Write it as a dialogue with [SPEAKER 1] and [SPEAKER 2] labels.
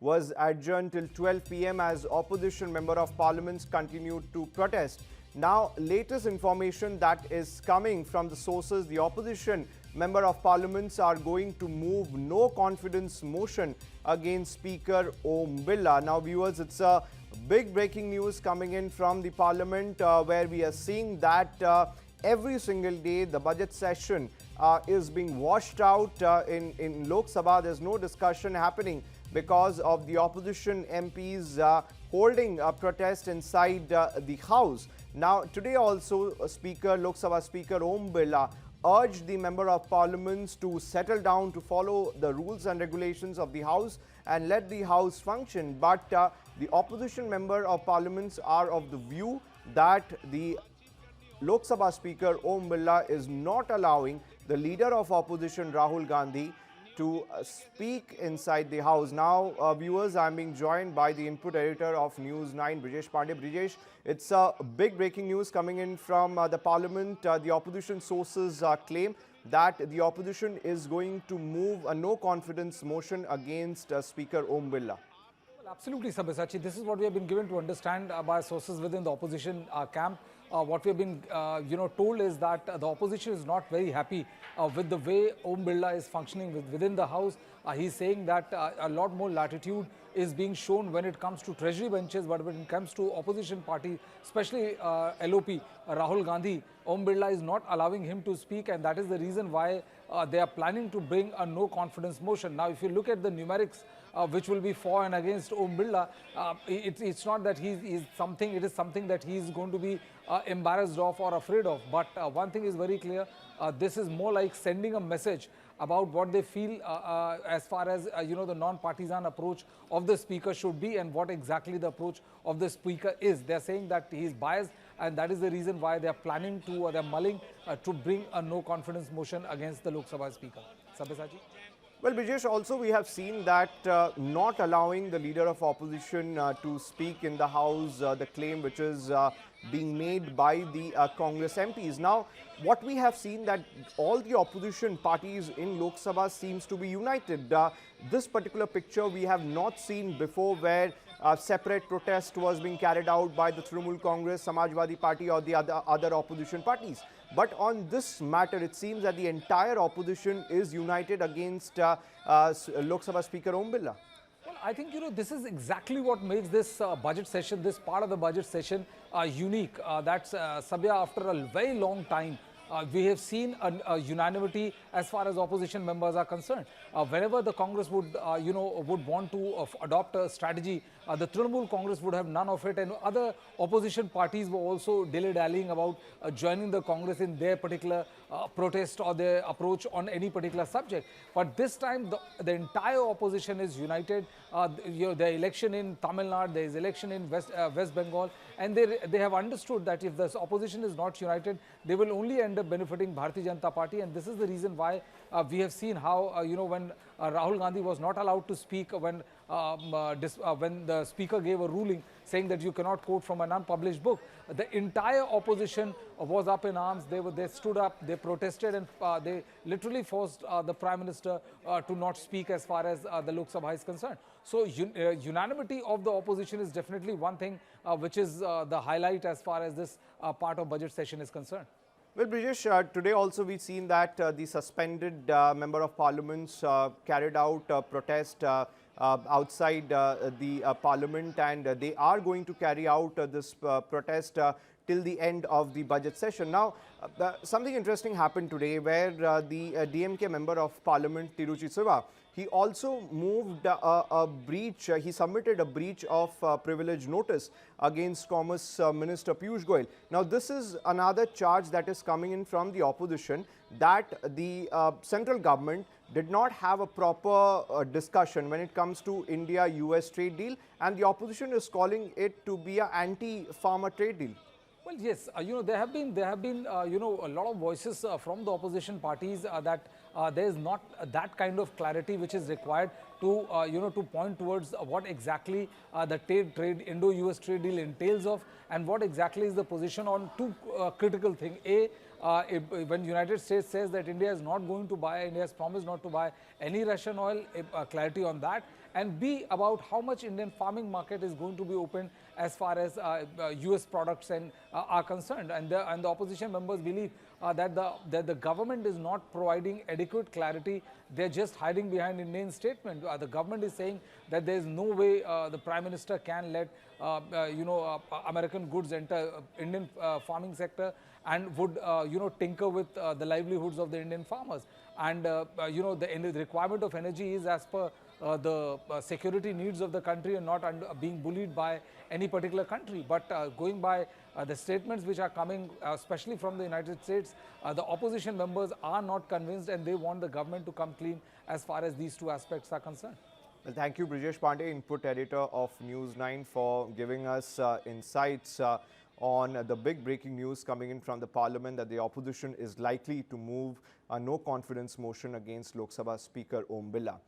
[SPEAKER 1] was adjourned till 12 p.m. as opposition member of parliament continued to protest. Now, latest information that is coming from the sources, the opposition member of parliaments are going to move no confidence motion against Speaker Om Birla. Now, viewers, it's a big breaking news coming in from the parliament where we are seeing that every single day the budget session is being washed out in Lok Sabha. There's no discussion happening because of the opposition MPs holding a protest inside the house. Now, today also Lok Sabha Speaker Om Birla urged the member of parliaments to settle down, to follow the rules and regulations of the house and let the house function. But the opposition member of parliaments are of the view that the Lok Sabha Speaker Om Birla is not allowing the leader of opposition Rahul Gandhi to speak inside the house. Now, viewers, I'm being joined by the input editor of News9, Brijesh Pandey. Brijesh, it's a big breaking news coming in from the parliament. The opposition sources claim that the opposition is going to move a no confidence motion against Speaker Om Birla.
[SPEAKER 2] Well, absolutely, Sabyasachi. This is what we have been given to understand by sources within the opposition camp. What we have been, told is that the opposition is not very happy with the way Om Birla is functioning within the house. He's saying that a lot more latitude is being shown when it comes to treasury benches, but when it comes to opposition party, especially LOP, Rahul Gandhi, Om Birla is not allowing him to speak, and that is the reason why they are planning to bring a no confidence motion. Now, if you look at the numerics, which will be for and against Om Birla, it's not that it is something that he is going to be embarrassed of or afraid of. But one thing is very clear, this is more like sending a message about what they feel as far as the non-partisan approach of the speaker should be and what exactly the approach of the speaker is. They're saying that he is biased, and that is the reason why they're planning to, or they're mulling to bring a no confidence motion against the Lok Sabha speaker. Sabyasachi?
[SPEAKER 1] Well, Brijesh, also we have seen that not allowing the leader of opposition to speak in the house, the claim which is being made by the Congress MPs. Now, what we have seen that all the opposition parties in Lok Sabha seems to be united. This particular picture we have not seen before, where separate protest was being carried out by the Trinamool Congress, Samajwadi Party or the other opposition parties. But on this matter, it seems that the entire opposition is united against Lok Sabha Speaker Om Birla.
[SPEAKER 2] Well, I think, this is exactly what makes this budget session, this part of the budget session unique. That's Sabya, after a very long time, we have seen a unanimity as far as opposition members are concerned. Whenever the Congress would, would want to adopt a strategy, the Trinamool Congress would have none of it, and other opposition parties were also dilly-dallying about joining the Congress in their particular protest or their approach on any particular subject. But this time, the entire opposition is united. The election in Tamil Nadu, there is election in West Bengal, and they have understood that if the opposition is not united, they will only end up benefiting Bharatiya Janata Party. And this is the reason why we have seen how, when Rahul Gandhi was not allowed to speak, when the speaker gave a ruling saying that you cannot quote from an unpublished book, the entire opposition was up in arms. They stood up, they protested, and they literally forced the Prime Minister to not speak as far as the Lok Sabha is concerned. So unanimity of the opposition is definitely one thing which is the highlight as far as this part of budget session is concerned.
[SPEAKER 1] Well, Brijesh, today also we've seen that the suspended member of parliaments carried out a protest outside the parliament, and they are going to carry out this protest till the end of the budget session. Now, something interesting happened today where the DMK member of parliament, Tiruchi Siva, he also moved a breach, he submitted a breach of privilege notice against Commerce Minister Piyush Goyal. Now, this is another charge that is coming in from the opposition, that the central government did not have a proper discussion when it comes to India-US trade deal, and the opposition is calling it to be an anti-farmer trade deal.
[SPEAKER 2] Well, yes, there have been a lot of voices from the opposition parties that there is not that kind of clarity which is required to to point towards what exactly the Indo-US trade deal entails of, and what exactly is the position on two critical things. When United States says that India is not going to buy, India has promised not to buy any Russian oil, clarity on that. and B, about how much Indian farming market is going to be open as far as US products and are concerned. And the opposition members believe that the government is not providing adequate clarity. They're just hiding behind Indian statement. The government is saying that there is no way the Prime Minister can let American goods enter Indian farming sector and would tinker with the livelihoods of the Indian farmers. And the requirement of energy is as per the security needs of the country and not being bullied by any particular country. But going by the statements which are coming, especially from the United States, the opposition members are not convinced, and they want the government to come clean as far as these two aspects are concerned.
[SPEAKER 1] Well, thank you, Brijesh Pandey, input editor of News 9, for giving us insights on the big breaking news coming in from the Parliament that the opposition is likely to move a no confidence motion against Lok Sabha Speaker Om Birla.